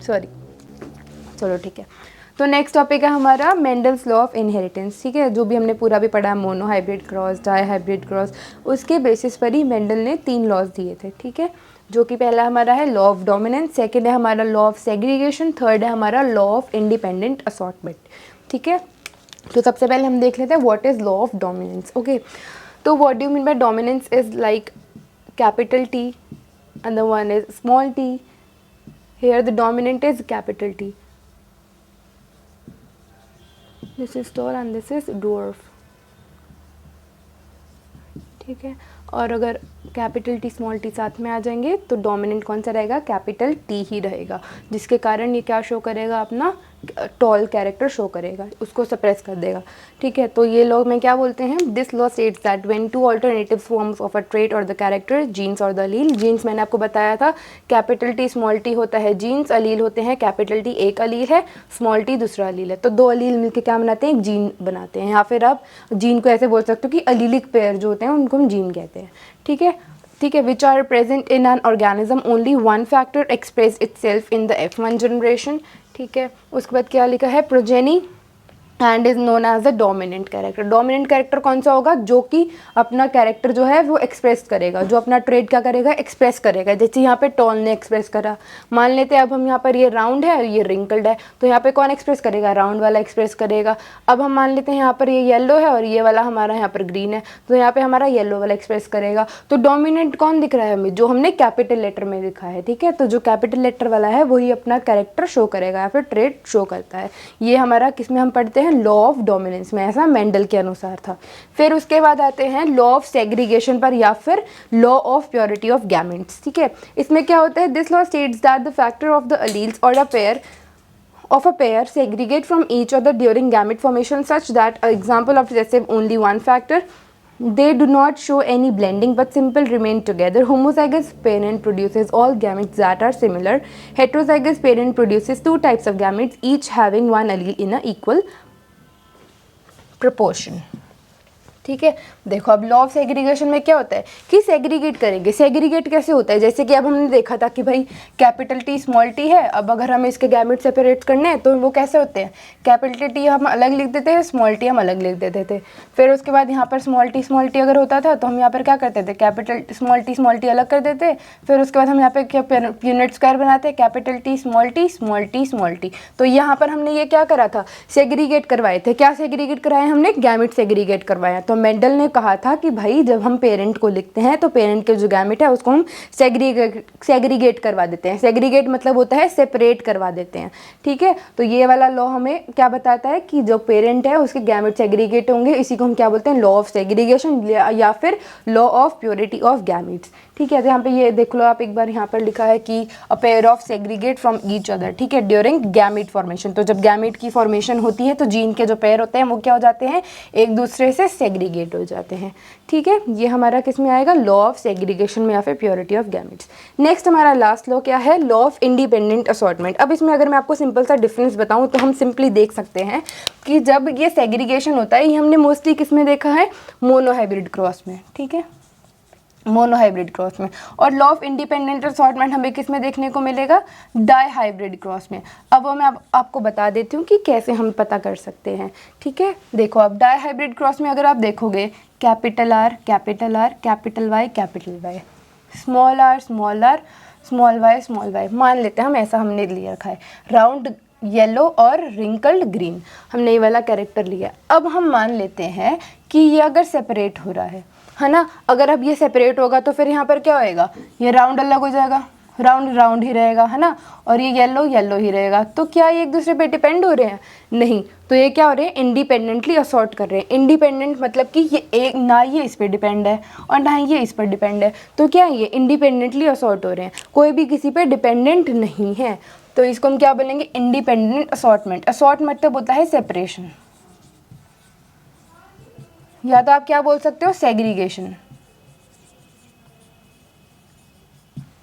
Sorry, चलो ठीक है। तो नेक्स्ट टॉपिक है हमारा मेंडल्स लॉ ऑफ इनहेरिटेंस, ठीक है, जो भी हमने पूरा भी पढ़ा, mono hybrid cross, di hybrid cross, उसके बेसिस पर ही मेंडल ने 3 लॉज दिए थे, ठीक है, जो कि पहला हमारा है लॉ ऑफ डोमिनेंस, सेकंड है हमारा लॉ ऑफ सेग्रीगेशन, थर्ड है हमारा लॉ ऑफ इंडिपेंडेंट असॉर्टमेंट, ठीक है। तो सबसे पहले हम देख लेते हैं what is law of dominance. Okay, तो what do you mean by dominance is like capital T and the one is small t. Here the dominant is capital T. This is tall and this is dwarf, ठीक है। और अगर capital T small t साथ में आ जाएंगे तो dominant कौन सा रहेगा, कैपिटल T ही रहेगा, जिसके कारण ये क्या शो करेगा, अपना टॉल कैरेक्टर शो करेगा, उसको सप्रेस कर देगा, ठीक है। तो ये लोग में क्या बोलते हैं, this law states that when two alternative forms of a trait और द कैरेक्टर, जीन्स और द अलील, जीन्स मैंने आपको बताया था कैपिटल T स्मॉल t होता है जीन्स, अलील होते हैं कैपिटल T एक अलील है, स्मॉल t दूसरा अलील है, तो 2 अलील मिलकर क्या बनाते हैं, एक जीन बनाते हैं, या फिर आप जीन को ऐसे बोल सकते हो कि अलीलिक पेयर जो होते हैं उनको हम जीन कहते हैं, ठीक है, ठीक है। Which are present in an organism, only one factor express itself in the F1 generation, ठीक है। उसके बाद क्या लिखा है, progeny and is known as the dominant character. Dominant character कौन सा होगा, जो कि अपना कैरेक्टर जो है वो एक्सप्रेस करेगा, जो अपना ट्रेड क्या करेगा, एक्सप्रेस करेगा, जैसे यहाँ पे टॉल ने एक्सप्रेस करा। मान लेते हैं अब हम यहाँ पर ये राउंड है और ये रिंकल्ड है, तो यहाँ पे कौन एक्सप्रेस करेगा, राउंड वाला एक्सप्रेस करेगा। अब हम मान लेते हैं यहाँ पर ये येलो है और ये वाला हमारा यहाँ पर ग्रीन है, तो यहाँ पे हमारा येलो वाला एक्सप्रेस करेगा। तो डोमिनेंट कौन दिख रहा है हमें, जो हमने कैपिटल लेटर में लिखा है, ठीक है। तो जो कैपिटल लेटर वाला है वही अपना कैरेक्टर शो करेगा या फिर ट्रेड शो करता है। ये हमारा किस में हम पढ़ते हैं, लॉ ऑफ डोमिनेंस में, ऐसा मेंडल के अनुसार था। फिर उसके बाद आते हैं लॉ ऑफ सेग्रीगेशन पर या फिर law of purity of gametes, ठीक है। इसमें क्या होता है, this law states that the factor of the alleles और a pair of a pair segregate from each other during gamete formation such that an example of recessive only one factor, they do not show any blending but simple remain together. Homozygous parent produces all gametes that are similar. Heterozygous parent produces 2 types of gametes each having one allele in a equal proportion, ठीक है। देखो अब law of segregation में क्या होता है कि segregate करेंगे। सेग्रीगेट कैसे होता है, जैसे कि अब हमने देखा था कि भाई कैपिटल T स्मॉल t है, अब अगर हमें इसके गैमेट सेपरेट करने हैं तो वो कैसे होते हैं, कैपिटल T हम अलग लिख देते हैं, स्मॉल t हम अलग लिख देते थे। फिर उसके बाद यहाँ पर स्मॉल t अगर होता था तो हम यहाँ पर क्या करते थे, कैपिटल स्मॉल t अलग कर देते। फिर उसके बाद हम यहाँ पे क्या यूनिट स्क्वायर बनाते हैं, कैपिटल T स्मॉल t। तो यहाँ पर हमने ये क्या करा था, सेग्रीगेट करवाए थे। क्या सेग्रीगेट कराए हमने, गैमेट सेग्रीगेट करवाया। तो मेंडल ने कहा था कि भाई जब हम पेरेंट को लिखते हैं तो पेरेंट के जो गैमेट है उसको हम सेग्रीगेट करवा देते हैं। सेग्रीगेट मतलब होता है सेपरेट करवा देते हैं, ठीक है। तो ये वाला लॉ हमें क्या बताता है कि जो पेरेंट है उसके गैमेट सेग्रीगेट होंगे, इसी को हम क्या बोलते हैं, लॉ ऑफ सेग्रीगेशन या फिर law of purity of gametes, ठीक है। तो यहाँ पे ये देख लो आप एक बार, यहाँ पर लिखा है कि a pair of segregate from each other, ठीक है, ड्यूरिंग गैमेट फॉर्मेशन। तो जब गैमेट की फॉर्मेशन होती है तो जीन के जो पेयर होते हैं वो क्या हो जाते हैं, एक दूसरे से सेग्रीगेट हो जाते हैं, ठीक है। ये हमारा किस में आएगा, लॉ ऑफ सेग्रीगेशन में या फिर प्योरिटी ऑफ गैमेट्स। नेक्स्ट हमारा लास्ट लॉ क्या है, लॉ ऑफ इंडिपेंडेंट असॉर्टमेंट। अब इसमें अगर मैं आपको सिंपल सा डिफरेंस बताऊं तो हम सिंपली देख सकते हैं कि जब ये सेग्रीगेशन होता है ये हमने मोस्टली किस में देखा है, मोनोहाइब्रिड क्रॉस में, ठीक है, मोनोहाइब्रिड क्रॉस में। और लॉ ऑफ इंडिपेंडेंट असॉर्टमेंट हमें किस में देखने को मिलेगा, डाई हाइब्रिड क्रॉस में। अब मैं आपको बता देती हूँ कि कैसे हम पता कर सकते हैं, ठीक है। देखो अब डाई हाइब्रिड क्रॉस में अगर आप देखोगे, capital R capital R capital Y small r small y, मान लेते हैं हम, ऐसा हमने लिया रखा है, राउंड येलो और रिंकल्ड ग्रीन, हमने ये वाला कैरेक्टर लिया। अब हम मान लेते हैं कि ये अगर सेपरेट हो रहा है ना, अगर अब ये सेपरेट होगा तो फिर यहाँ पर क्या होएगा, ये राउंड अलग हो जाएगा, राउंड ही रहेगा, है ना, और ये येलो ही रहेगा। तो क्या ये एक दूसरे पे डिपेंड हो रहे हैं, नहीं। तो ये क्या हो रहे हैं, इंडिपेंडेंटली असॉर्ट कर रहे हैं। इंडिपेंडेंट मतलब कि ये एक ना ये इस पर डिपेंड है और ना ये इस पर डिपेंड है, तो क्या ये इंडिपेंडेंटली असॉर्ट हो रहे हैं, कोई भी किसी पे डिपेंडेंट नहीं है। तो इसको हम क्या बोलेंगे, इंडिपेंडेंट असॉर्टमेंट। असॉर्ट मतलब होता है सेपरेशन, या तो आप क्या बोल सकते हो, सेग्रीगेशन,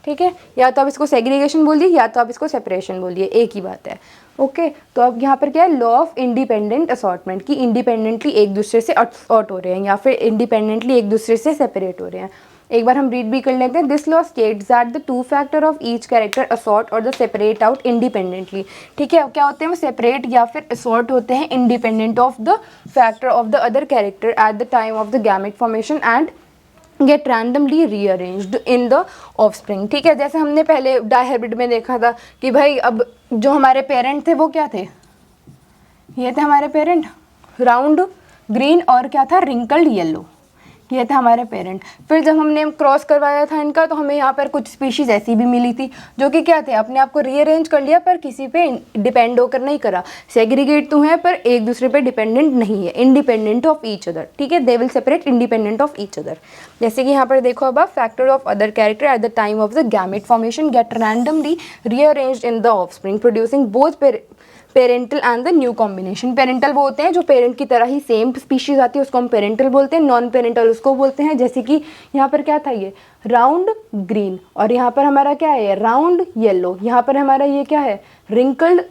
ठीक है, या तो आप इसको सेग्रीगेशन बोलिए या तो आप इसको सेपरेशन बोलिए, एक ही बात है, ओके। तो अब यहाँ पर क्या है, लॉ ऑफ इंडिपेंडेंट असॉर्टमेंट, की इंडिपेंडेंटली एक दूसरे से असॉर्ट हो रहे हैं या फिर इंडिपेंडेंटली एक दूसरे से सेपरेट हो रहे हैं। एक बार हम रीड भी कर लेते हैं। This law states that the two factor of each character assort और द सेपरेट आउट इंडिपेंडेंटली। ठीक है, अब क्या होते हैं वो सेपरेट या फिर असॉर्ट होते हैं independent of the factor of the other character at the time of the gamete formation and get randomly rearranged in the offspring. ठीक है, जैसे हमने पहले डायहाइब्रिड में देखा था कि भाई अब जो हमारे पेरेंट थे वो क्या थे, ये थे हमारे पेरेंट, राउंड ग्रीन और क्या था, रिंकल्ड येलो, ये थे हमारे पेरेंट। फिर जब हमने क्रॉस करवाया था इनका तो हमें यहाँ पर कुछ स्पीशीज़ ऐसी भी मिली थी जो कि क्या थे, अपने आप को रीअरेंज कर लिया पर किसी पे डिपेंड होकर नहीं करा, सेग्रीगेट तो है पर एक दूसरे पे डिपेंडेंट नहीं है, इंडिपेंडेंट ऑफ ईच अदर। ठीक है, they will separate independent of each other. जैसे कि यहाँ पर देखो अब factor of other character at the time of the gamete formation get randomly rearranged in the offspring producing both parental and the new combination. Parental वो होते हैं जो पेरेंट की तरह ही सेम स्पीशीज आती है, उसको हम पेरेंटल बोलते हैं। नॉन पेरेंटल उसको बोलते हैं, जैसे कि यहाँ पर क्या था, ये राउंड ग्रीन और यहाँ पर हमारा क्या है, राउंड येलो, यहाँ पर हमारा ये क्या है, रिंकल्ड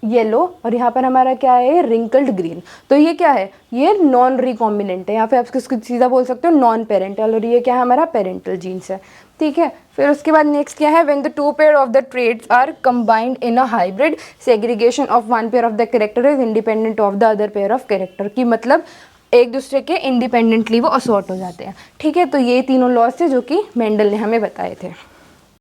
येलो और यहाँ पर हमारा क्या है, रिंकल्ड ग्रीन। तो ये क्या है, ये नॉन रिकॉम्बिनेंट है, यहाँ पे आप इसको सीधा बोल सकते हो नॉन पेरेंटल, और ये क्या है, हमारा पेरेंटल जीन्स है। ठीक है, फिर उसके बाद नेक्स्ट क्या है, when the two pair of the traits are combined in a hybrid segregation of one pair of the character is independent of the other pair of character, की मतलब एक दूसरे के इंडिपेंडेंटली वो असॉर्ट हो जाते हैं। ठीक है, तो ये तीनों लॉज थे जो कि मेंडल ने हमें बताए थे।